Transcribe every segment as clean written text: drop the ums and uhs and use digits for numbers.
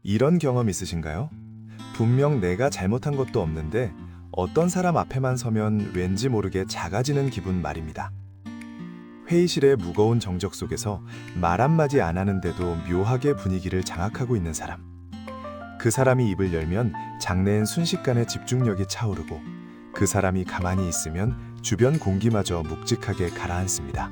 이런 경험 있으신가요? 분명 내가 잘못한 것도 없는데 어떤 사람 앞에만 서면 왠지 모르게 작아지는 기분 말입니다. 회의실의 무거운 정적 속에서 말 한마디 안 하는데도 묘하게 분위기를 장악하고 있는 사람. 그 사람이 입을 열면 장내엔 순식간에 집중력이 차오르고 그 사람이 가만히 있으면 주변 공기마저 묵직하게 가라앉습니다.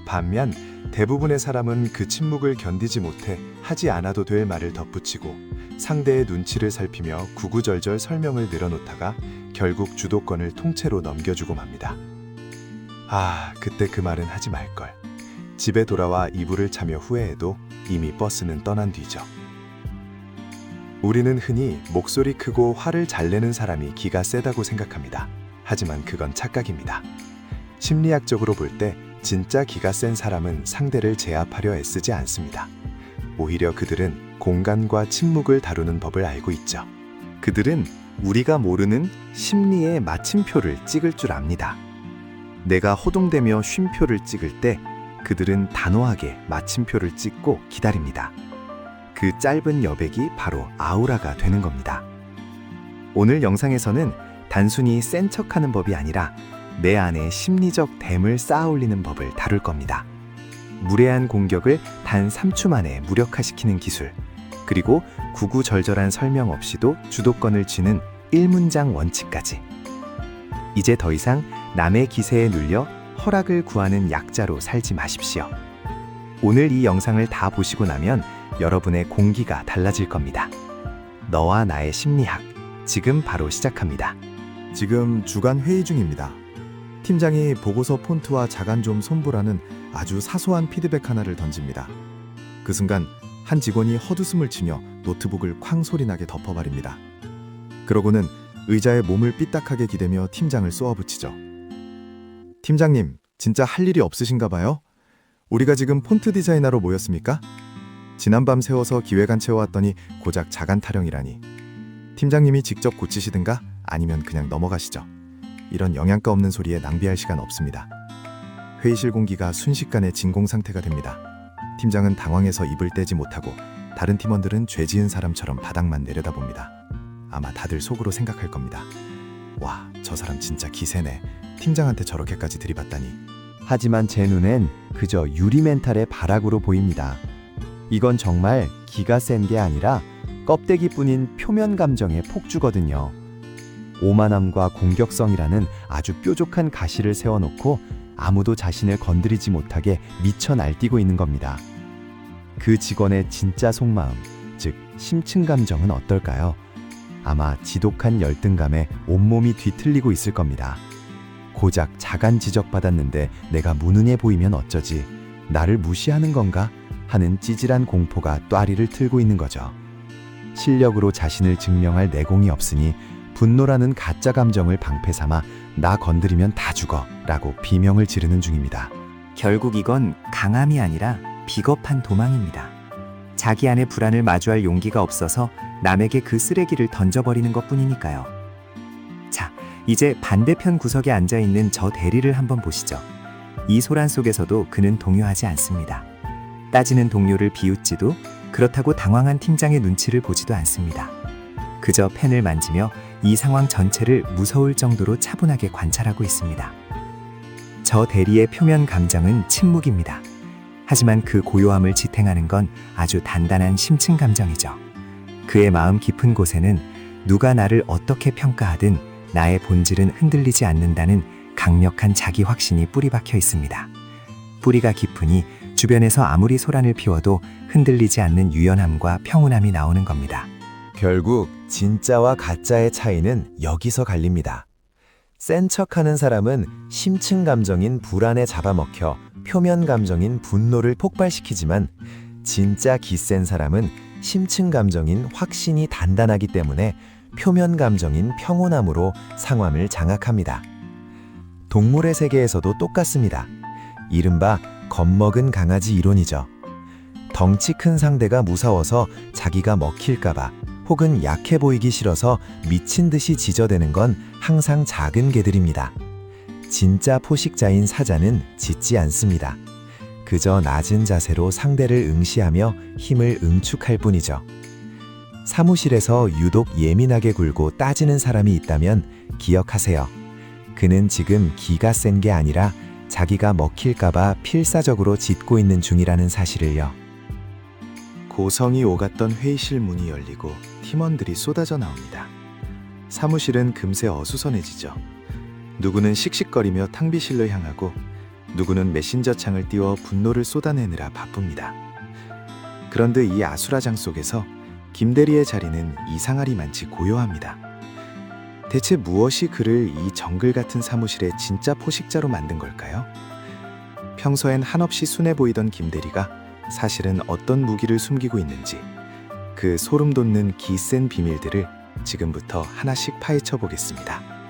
반면 대부분의 사람은 그 침묵을 견디지 못해 하지 않아도 될 말을 덧붙이고 상대의 눈치를 살피며 구구절절 설명을 늘어놓다가 결국 주도권을 통째로 넘겨주고 맙니다. 아, 그때 그 말은 하지 말걸. 집에 돌아와 이불을 차며 후회해도 이미 버스는 떠난 뒤죠. 우리는 흔히 목소리 크고 화를 잘 내는 사람이 기가 세다고 생각합니다. 하지만 그건 착각입니다. 심리학적으로 볼 때 진짜 기가 센 사람은 상대를 제압하려 애쓰지 않습니다. 오히려 그들은 공간과 침묵을 다루는 법을 알고 있죠. 그들은 우리가 모르는 심리의 마침표를 찍을 줄 압니다. 내가 호동되며 쉼표를 찍을 때 그들은 단호하게 마침표를 찍고 기다립니다. 그 짧은 여백이 바로 아우라가 되는 겁니다. 오늘 영상에서는 단순히 센 척하는 법이 아니라 내 안에 심리적 댐을 쌓아 올리는 법을 다룰 겁니다. 무례한 공격을 단 3초 만에 무력화시키는 기술, 그리고 구구절절한 설명 없이도 주도권을 쥐는 1문장 원칙까지. 이제 더 이상 남의 기세에 눌려 허락을 구하는 약자로 살지 마십시오. 오늘 이 영상을 다 보시고 나면 여러분의 공기가 달라질 겁니다. 너와 나의 심리학, 지금 바로 시작합니다. 지금 주간 회의 중입니다. 팀장이 보고서 폰트와 자간 좀 손보라는 아주 사소한 피드백 하나를 던집니다. 그 순간 한 직원이 헛웃음을 치며 노트북을 쾅 소리나게 덮어버립니다. 그러고는 의자에 몸을 삐딱하게 기대며 팀장을 쏘아붙이죠. 팀장님, 진짜 할 일이 없으신가 봐요? 우리가 지금 폰트 디자이너로 모였습니까? 지난밤 새워서 기획안 채워왔더니 고작 자간 타령이라니. 팀장님이 직접 고치시든가 아니면 그냥 넘어가시죠. 이런 영양가 없는 소리에 낭비할 시간 없습니다. 회의실 공기가 순식간에 진공 상태가 됩니다. 팀장은 당황해서 입을 떼지 못하고 다른 팀원들은 죄 지은 사람처럼 바닥만 내려다봅니다. 아마 다들 속으로 생각할 겁니다. 와, 저 사람 진짜 기세네. 팀장한테 저렇게까지 들이받다니. 하지만 제 눈엔 그저 유리 멘탈의 발악으로 보입니다. 이건 정말 기가 센 게 아니라 껍데기뿐인 표면 감정의 폭주거든요. 오만함과 공격성이라는 아주 뾰족한 가시를 세워놓고 아무도 자신을 건드리지 못하게 미쳐 날뛰고 있는 겁니다. 그 직원의 진짜 속마음, 즉 심층 감정은 어떨까요? 아마 지독한 열등감에 온몸이 뒤틀리고 있을 겁니다. 고작 자간 지적받았는데 내가 무능해 보이면 어쩌지? 나를 무시하는 건가? 하는 찌질한 공포가 또아리를 틀고 있는 거죠. 실력으로 자신을 증명할 내공이 없으니 분노라는 가짜 감정을 방패 삼아 나 건드리면 다 죽어 라고 비명을 지르는 중입니다. 결국 이건 강함이 아니라 비겁한 도망입니다. 자기 안의 불안을 마주할 용기가 없어서 남에게 그 쓰레기를 던져버리는 것뿐이니까요. 자, 이제 반대편 구석에 앉아있는 저 대리를 한번 보시죠. 이 소란 속에서도 그는 동요하지 않습니다. 따지는 동료를 비웃지도, 그렇다고 당황한 팀장의 눈치를 보지도 않습니다. 그저 펜을 만지며 이 상황 전체를 무서울 정도로 차분하게 관찰하고 있습니다. 저 대리의 표면 감정은 침묵입니다. 하지만 그 고요함을 지탱하는 건 아주 단단한 심층 감정이죠. 그의 마음 깊은 곳에는 누가 나를 어떻게 평가하든 나의 본질은 흔들리지 않는다는 강력한 자기 확신이 뿌리박혀 있습니다. 뿌리가 깊으니 주변에서 아무리 소란을 피워도 흔들리지 않는 유연함과 평온함이 나오는 겁니다. 결국 진짜와 가짜의 차이는 여기서 갈립니다. 센 척하는 사람은 심층 감정인 불안에 잡아먹혀 표면 감정인 분노를 폭발시키지만 진짜 기센 사람은 심층 감정인 확신이 단단하기 때문에 표면 감정인 평온함으로 상황을 장악합니다. 동물의 세계에서도 똑같습니다. 이른바 겁먹은 강아지 이론이죠. 덩치 큰 상대가 무서워서 자기가 먹힐까봐 혹은 약해 보이기 싫어서 미친 듯이 짖어대는 건 항상 작은 개들입니다. 진짜 포식자인 사자는 짖지 않습니다. 그저 낮은 자세로 상대를 응시하며 힘을 응축할 뿐이죠. 사무실에서 유독 예민하게 굴고 따지는 사람이 있다면 기억하세요. 그는 지금 기가 센 게 아니라 자기가 먹힐까봐 필사적으로 짖고 있는 중이라는 사실을요. 고성이 오갔던 회의실 문이 열리고 팀원들이 쏟아져 나옵니다. 사무실은 금세 어수선해지죠. 누구는 씩씩거리며 탕비실로 향하고 누구는 메신저 창을 띄워 분노를 쏟아내느라 바쁩니다. 그런데 이 아수라장 속에서 김대리의 자리는 이상하리만치 고요합니다. 대체 무엇이 그를 이 정글 같은 사무실의 진짜 포식자로 만든 걸까요? 평소엔 한없이 순해 보이던 김대리가 사실은 어떤 무기를 숨기고 있는지 그 소름 돋는 기센 비밀들을 지금부터 하나씩 파헤쳐 보겠습니다.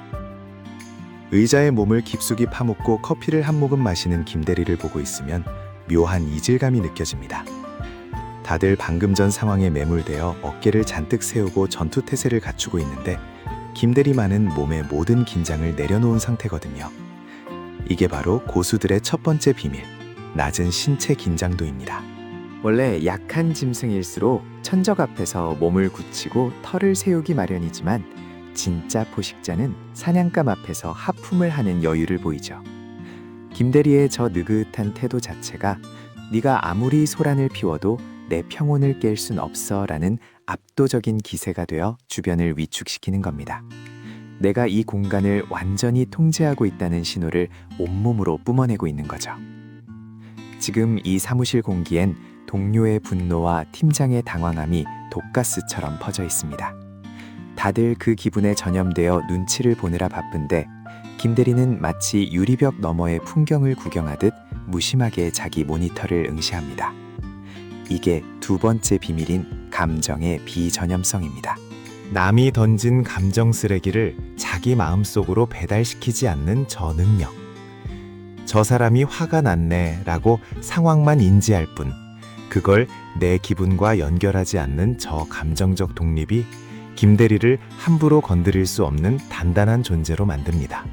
의자에 몸을 깊숙이 파묻고 커피를 한 모금 마시는 김대리를 보고 있으면 묘한 이질감이 느껴집니다. 다들 방금 전 상황에 매몰되어 어깨를 잔뜩 세우고 전투태세를 갖추고 있는데 김대리만은 몸의 모든 긴장을 내려놓은 상태거든요. 이게 바로 고수들의 첫 번째 비밀, 낮은 신체 긴장도입니다. 원래 약한 짐승일수록 천적 앞에서 몸을 굳히고 털을 세우기 마련이지만 진짜 포식자는 사냥감 앞에서 하품을 하는 여유를 보이죠. 김대리의 저 느긋한 태도 자체가 네가 아무리 소란을 피워도 내 평온을 깰 순 없어 라는 압도적인 기세가 되어 주변을 위축시키는 겁니다. 내가 이 공간을 완전히 통제하고 있다는 신호를 온몸으로 뿜어내고 있는 거죠. 지금 이 사무실 공기엔 동료의 분노와 팀장의 당황함이 독가스처럼 퍼져 있습니다. 다들 그 기분에 전염되어 눈치를 보느라 바쁜데 김대리는 마치 유리벽 너머의 풍경을 구경하듯 무심하게 자기 모니터를 응시합니다. 이게 두 번째 비밀인 감정의 비전염성입니다. 남이 던진 감정 쓰레기를 자기 마음속으로 배달시키지 않는 저 능력. 저 사람이 화가 났네 라고 상황만 인지할 뿐 그걸 내 기분과 연결하지 않는 저 감정적 독립이 김대리를 함부로 건드릴 수 없는 단단한 존재로 만듭니다.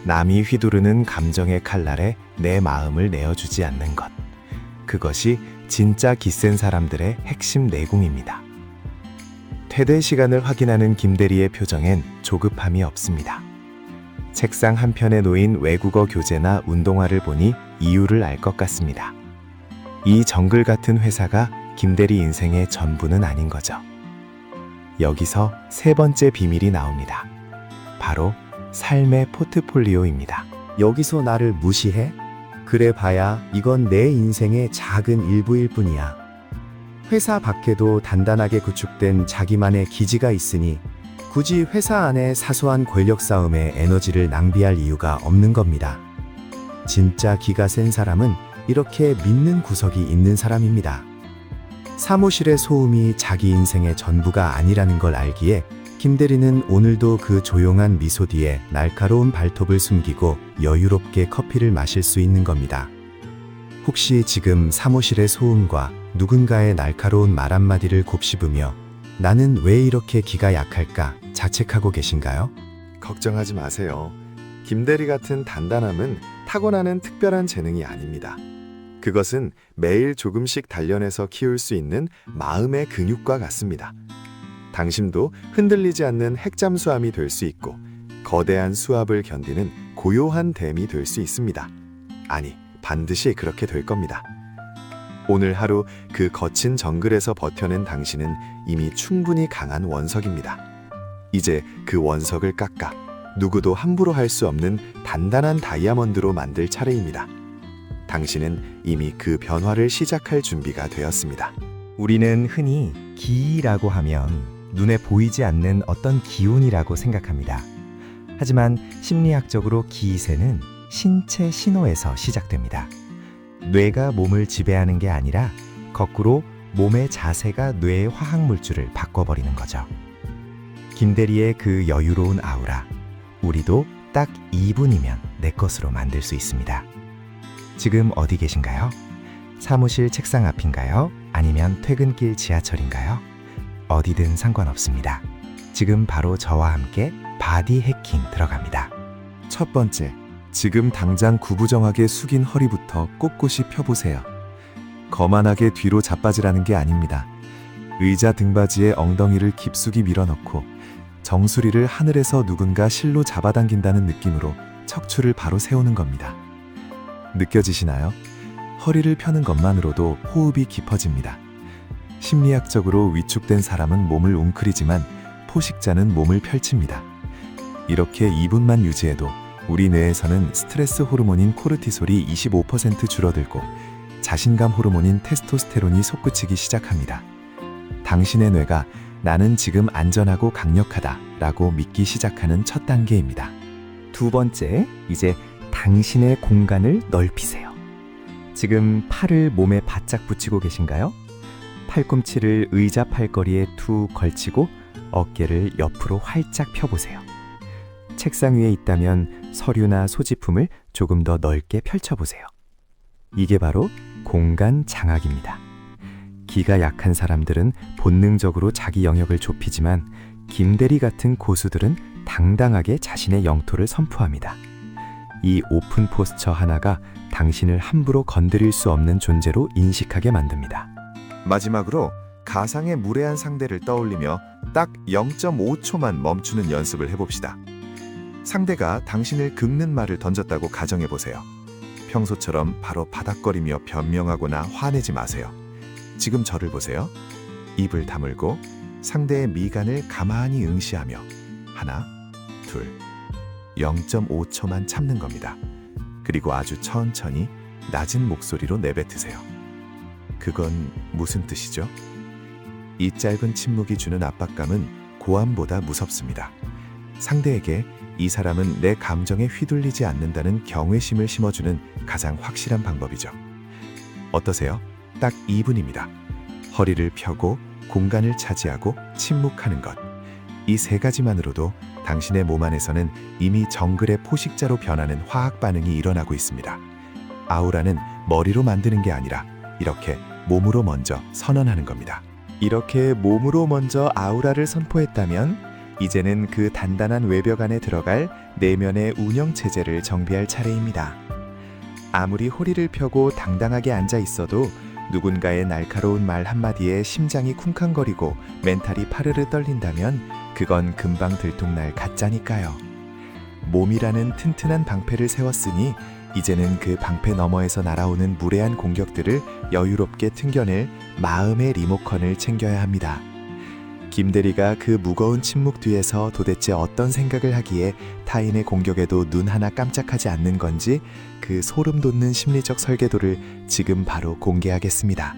남이 휘두르는 감정의 칼날에 내 마음을 내어주지 않는 것. 그것이 진짜 기센 사람들의 핵심 내공입니다. 퇴대 시간을 확인하는 김대리의 표정엔 조급함이 없습니다. 책상 한편에 놓인 외국어 교재나 운동화를 보니 이유를 알 것 같습니다. 이 정글 같은 회사가 김대리 인생의 전부는 아닌 거죠. 여기서 세 번째 비밀이 나옵니다. 바로 삶의 포트폴리오입니다. 여기서 나를 무시해? 그래 봐야 이건 내 인생의 작은 일부일 뿐이야. 회사 밖에도 단단하게 구축된 자기만의 기지가 있으니 굳이 회사 안의 사소한 권력 싸움에 에너지를 낭비할 이유가 없는 겁니다. 진짜 기가 센 사람은 이렇게 믿는 구석이 있는 사람입니다. 사무실의 소음이 자기 인생의 전부가 아니라는 걸 알기에 김대리는 오늘도 그 조용한 미소 뒤에 날카로운 발톱을 숨기고 여유롭게 커피를 마실 수 있는 겁니다. 혹시 지금 사무실의 소음과 누군가의 날카로운 말 한마디를 곱씹으며 나는 왜 이렇게 기가 약할까 자책하고 계신가요? 걱정하지 마세요. 김대리 같은 단단함은 타고나는 특별한 재능이 아닙니다. 그것은 매일 조금씩 단련해서 키울 수 있는 마음의 근육과 같습니다. 당신도 흔들리지 않는 핵잠수함이 될 수 있고 거대한 수압을 견디는 고요한 댐이 될 수 있습니다. 아니, 반드시 그렇게 될 겁니다. 오늘 하루 그 거친 정글에서 버텨낸 당신은 이미 충분히 강한 원석입니다. 이제 그 원석을 깎아 누구도 함부로 할 수 없는 단단한 다이아몬드로 만들 차례입니다. 당신은 이미 그 변화를 시작할 준비가 되었습니다. 우리는 흔히 기라고 하면 눈에 보이지 않는 어떤 기운이라고 생각합니다. 하지만 심리학적으로 기세는 신체 신호에서 시작됩니다. 뇌가 몸을 지배하는 게 아니라 거꾸로 몸의 자세가 뇌의 화학물질을 바꿔버리는 거죠. 김대리의 그 여유로운 아우라, 우리도 딱 2분이면 내 것으로 만들 수 있습니다. 지금 어디 계신가요? 사무실 책상 앞인가요? 아니면 퇴근길 지하철인가요? 어디든 상관없습니다. 지금 바로 저와 함께 바디 해킹 들어갑니다. 첫 번째, 지금 당장 구부정하게 숙인 허리부터 꼿꼿이 펴보세요. 거만하게 뒤로 자빠지라는 게 아닙니다. 의자 등받이에 엉덩이를 깊숙이 밀어넣고 정수리를 하늘에서 누군가 실로 잡아당긴다는 느낌으로 척추를 바로 세우는 겁니다. 느껴지시나요? 허리를 펴는 것만으로도 호흡이 깊어집니다. 심리학적으로 위축된 사람은 몸을 웅크리지만 포식자는 몸을 펼칩니다. 이렇게 2분만 유지해도 우리 뇌에서는 스트레스 호르몬인 코르티솔이 25% 줄어들고 자신감 호르몬인 테스토스테론이 솟구치기 시작합니다. 당신의 뇌가 나는 지금 안전하고 강력하다 라고 믿기 시작하는 첫 단계입니다. 두 번째, 이제 당신의 공간을 넓히세요. 지금 팔을 몸에 바짝 붙이고 계신가요? 팔꿈치를 의자 팔걸이에 툭 걸치고 어깨를 옆으로 활짝 펴보세요. 책상 위에 있다면 서류나 소지품을 조금 더 넓게 펼쳐보세요. 이게 바로 공간 장악입니다. 기가 약한 사람들은 본능적으로 자기 영역을 좁히지만 김대리 같은 고수들은 당당하게 자신의 영토를 선포합니다. 이 오픈 포스처 하나가 당신을 함부로 건드릴 수 없는 존재로 인식하게 만듭니다. 마지막으로 가상의 무례한 상대를 떠올리며 딱 0.5초만 멈추는 연습을 해봅시다. 상대가 당신을 긁는 말을 던졌다고 가정해보세요. 평소처럼 바로 바닥거리며 변명하거나 화내지 마세요. 지금 저를 보세요. 입을 다물고 상대의 미간을 가만히 응시하며 하나, 둘, 0.5초만 참는 겁니다. 그리고 아주 천천히 낮은 목소리로 내뱉으세요. 그건 무슨 뜻이죠? 이 짧은 침묵이 주는 압박감은 고함보다 무섭습니다. 상대에게 이 사람은 내 감정에 휘둘리지 않는다는 경외심을 심어주는 가장 확실한 방법이죠. 어떠세요? 딱 2분입니다. 허리를 펴고 공간을 차지하고 침묵하는 것. 이 세 가지만으로도 당신의 몸 안에서는 이미 정글의 포식자로 변하는 화학 반응이 일어나고 있습니다. 아우라는 머리로 만드는 게 아니라 이렇게 몸으로 먼저 선언하는 겁니다. 이렇게 몸으로 먼저 아우라를 선포했다면 이제는 그 단단한 외벽 안에 들어갈 내면의 운영체제를 정비할 차례입니다. 아무리 호리를 펴고 당당하게 앉아 있어도 누군가의 날카로운 말 한마디에 심장이 쿵쾅거리고 멘탈이 파르르 떨린다면 그건 금방 들통날 가짜니까요. 몸이라는 튼튼한 방패를 세웠으니 이제는 그 방패 너머에서 날아오는 무례한 공격들을 여유롭게 튕겨낼 마음의 리모컨을 챙겨야 합니다. 김대리가 그 무거운 침묵 뒤에서 도대체 어떤 생각을 하기에 타인의 공격에도 눈 하나 깜짝하지 않는 건지 그 소름 돋는 심리적 설계도를 지금 바로 공개하겠습니다.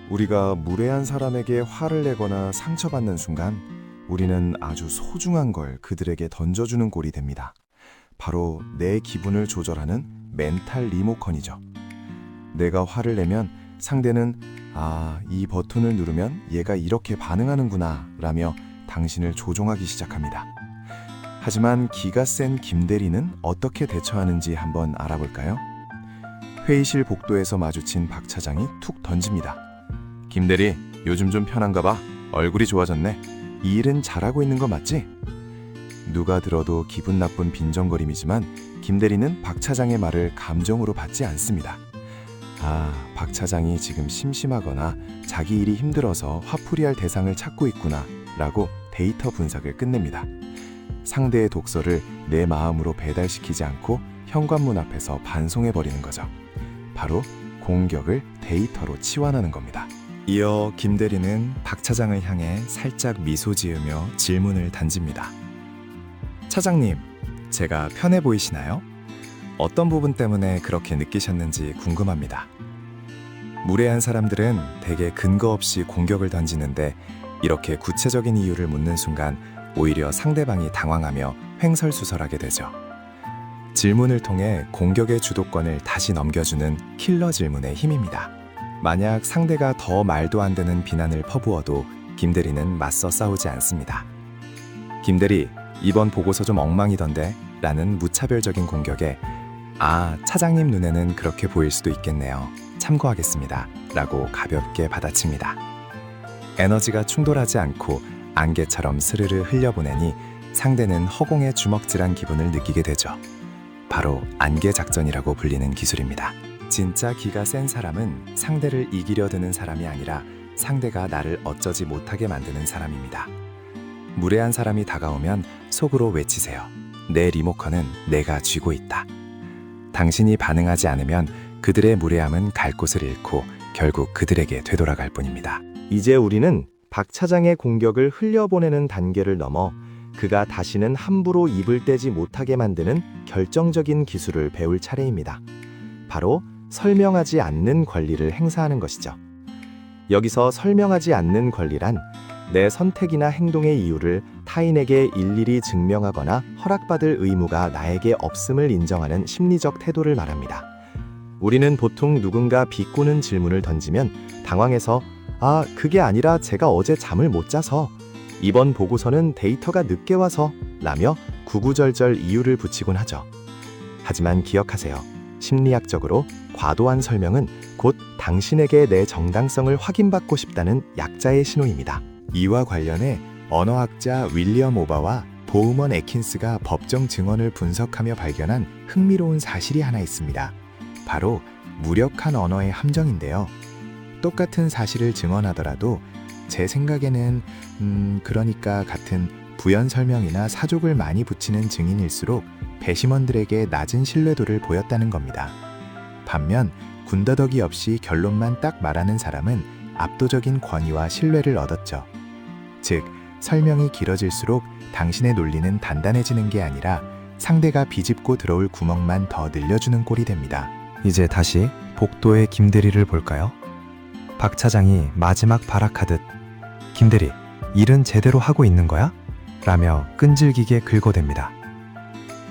우리가 무례한 사람에게 화를 내거나 상처받는 순간 우리는 아주 소중한 걸 그들에게 던져주는 꼴이 됩니다. 바로 내 기분을 조절하는 멘탈 리모컨이죠. 내가 화를 내면 상대는 이 버튼을 누르면 얘가 이렇게 반응하는구나 라며 당신을 조종하기 시작합니다. 하지만 기가 센 김대리는 어떻게 대처하는지 한번 알아볼까요? 회의실 복도에서 마주친 박 차장이 툭 던집니다. 김대리, 요즘 좀 편한가 봐. 얼굴이 좋아졌네. 이 일은 잘하고 있는 거 맞지? 누가 들어도 기분 나쁜 빈정거림이지만 김대리는 박 차장의 말을 감정으로 받지 않습니다. 박 차장이 지금 심심하거나 자기 일이 힘들어서 화풀이할 대상을 찾고 있구나 라고 데이터 분석을 끝냅니다. 상대의 독서를 내 마음으로 배달시키지 않고 현관문 앞에서 반송해버리는 거죠. 바로 공격을 데이터로 치환하는 겁니다. 이어 김대리는 박 차장을 향해 살짝 미소 지으며 질문을 던집니다. 차장님, 제가 편해 보이시나요? 어떤 부분 때문에 그렇게 느끼셨는지 궁금합니다. 무례한 사람들은 대개 근거 없이 공격을 던지는데 이렇게 구체적인 이유를 묻는 순간 오히려 상대방이 당황하며 횡설수설하게 되죠. 질문을 통해 공격의 주도권을 다시 넘겨주는 킬러 질문의 힘입니다. 만약 상대가 더 말도 안 되는 비난을 퍼부어도 김대리는 맞서 싸우지 않습니다. 김대리, 이번 보고서 좀 엉망이던데 라는 무차별적인 공격에 차장님 눈에는 그렇게 보일 수도 있겠네요. 참고하겠습니다. 라고 가볍게 받아칩니다. 에너지가 충돌하지 않고 안개처럼 스르르 흘려보내니 상대는 허공에 주먹질한 기분을 느끼게 되죠. 바로 안개 작전이라고 불리는 기술입니다. 진짜 기가 센 사람은 상대를 이기려 드는 사람이 아니라 상대가 나를 어쩌지 못하게 만드는 사람입니다. 무례한 사람이 다가오면 속으로 외치세요. 내 리모컨은 내가 쥐고 있다. 당신이 반응하지 않으면 그들의 무례함은 갈 곳을 잃고 결국 그들에게 되돌아갈 뿐입니다. 이제 우리는 박 차장의 공격을 흘려보내는 단계를 넘어 그가 다시는 함부로 입을 떼지 못하게 만드는 결정적인 기술을 배울 차례입니다. 바로 설명하지 않는 권리를 행사하는 것이죠. 여기서 설명하지 않는 권리란 내 선택이나 행동의 이유를 타인에게 일일이 증명하거나 허락받을 의무가 나에게 없음을 인정하는 심리적 태도를 말합니다. 우리는 보통 누군가 비꼬는 질문을 던지면 당황해서 그게 아니라 제가 어제 잠을 못 자서, 이번 보고서는 데이터가 늦게 와서 라며 구구절절 이유를 붙이곤 하죠. 하지만 기억하세요. 심리학적으로 과도한 설명은 곧 당신에게 내 정당성을 확인받고 싶다는 약자의 신호입니다. 이와 관련해 언어학자 윌리엄 오바와 보우먼 애킨스가 법정 증언을 분석하며 발견한 흥미로운 사실이 하나 있습니다. 바로 무력한 언어의 함정인데요. 똑같은 사실을 증언하더라도 제 생각에는 그러니까 같은 부연 설명이나 사족을 많이 붙이는 증인일수록 배심원들에게 낮은 신뢰도를 보였다는 겁니다. 반면 군더더기 없이 결론만 딱 말하는 사람은 압도적인 권위와 신뢰를 얻었죠. 즉, 설명이 길어질수록 당신의 논리는 단단해지는 게 아니라 상대가 비집고 들어올 구멍만 더 늘려주는 꼴이 됩니다. 이제 다시 복도의 김대리를 볼까요? 박 차장이 마지막 발악하듯 김대리, 일은 제대로 하고 있는 거야? 라며 끈질기게 긁어댑니다.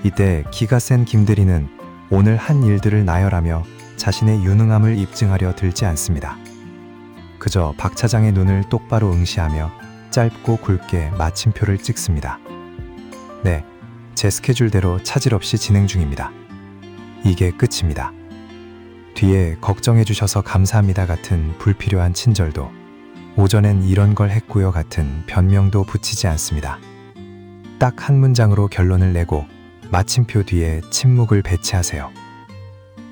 이때 기가 센 김대리는 오늘 한 일들을 나열하며 자신의 유능함을 입증하려 들지 않습니다. 그저 박 차장의 눈을 똑바로 응시하며 짧고 굵게 마침표를 찍습니다. 네, 제 스케줄대로 차질 없이 진행 중입니다. 이게 끝입니다. 뒤에 걱정해 주셔서 감사합니다 같은 불필요한 친절도, 오전엔 이런 걸 했고요 같은 변명도 붙이지 않습니다. 딱 한 문장으로 결론을 내고 마침표 뒤에 침묵을 배치하세요.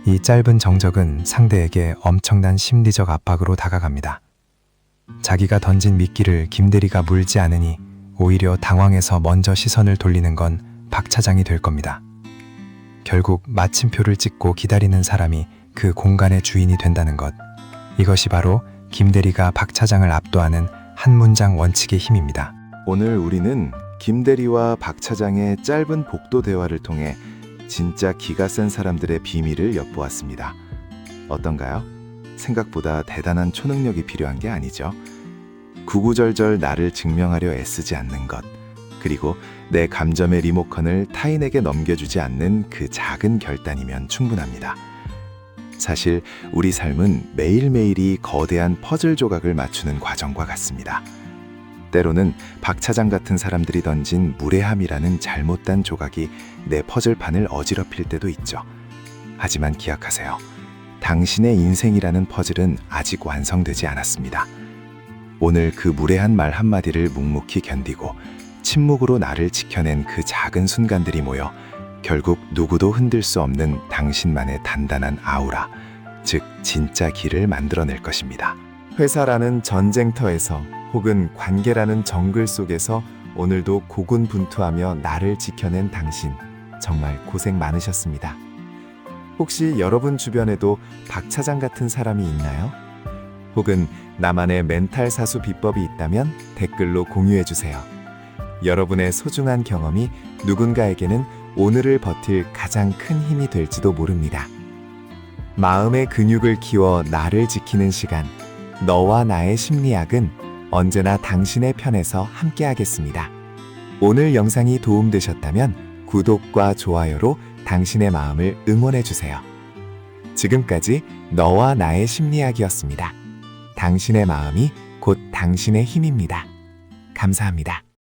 이 짧은 정적은 상대에게 엄청난 심리적 압박으로 다가갑니다. 자기가 던진 미끼를 김대리가 물지 않으니 오히려 당황해서 먼저 시선을 돌리는 건 박 차장이 될 겁니다. 결국 마침표를 찍고 기다리는 사람이 그 공간의 주인이 된다는 것. 이것이 바로 김대리가 박 차장을 압도하는 한 문장 원칙의 힘입니다. 오늘 우리는 김대리와 박 차장의 짧은 복도 대화를 통해 진짜 기가 센 사람들의 비밀을 엿보았습니다. 어떤가요? 생각보다 대단한 초능력이 필요한 게 아니죠. 구구절절 나를 증명하려 애쓰지 않는 것, 그리고 내 감점의 리모컨을 타인에게 넘겨주지 않는 그 작은 결단이면 충분합니다. 사실 우리 삶은 매일매일이 거대한 퍼즐 조각을 맞추는 과정과 같습니다. 때로는 박 차장 같은 사람들이 던진 무례함이라는 잘못된 조각이 내 퍼즐판을 어지럽힐 때도 있죠. 하지만 기억하세요. 당신의 인생이라는 퍼즐은 아직 완성되지 않았습니다. 오늘 그 무례한 말 한마디를 묵묵히 견디고 침묵으로 나를 지켜낸 그 작은 순간들이 모여 결국 누구도 흔들 수 없는 당신만의 단단한 아우라, 즉 진짜 길을 만들어낼 것입니다. 회사라는 전쟁터에서 혹은 관계라는 정글 속에서 오늘도 고군분투하며 나를 지켜낸 당신, 정말 고생 많으셨습니다. 혹시 여러분 주변에도 박 차장 같은 사람이 있나요? 혹은 나만의 멘탈 사수 비법이 있다면 댓글로 공유해주세요. 여러분의 소중한 경험이 누군가에게는 오늘을 버틸 가장 큰 힘이 될지도 모릅니다. 마음의 근육을 키워 나를 지키는 시간, 너와 나의 심리학은 언제나 당신의 편에서 함께하겠습니다. 오늘 영상이 도움되셨다면 구독과 좋아요로 당신의 마음을 응원해주세요. 지금까지 너와 나의 심리학이었습니다. 당신의 마음이 곧 당신의 힘입니다. 감사합니다.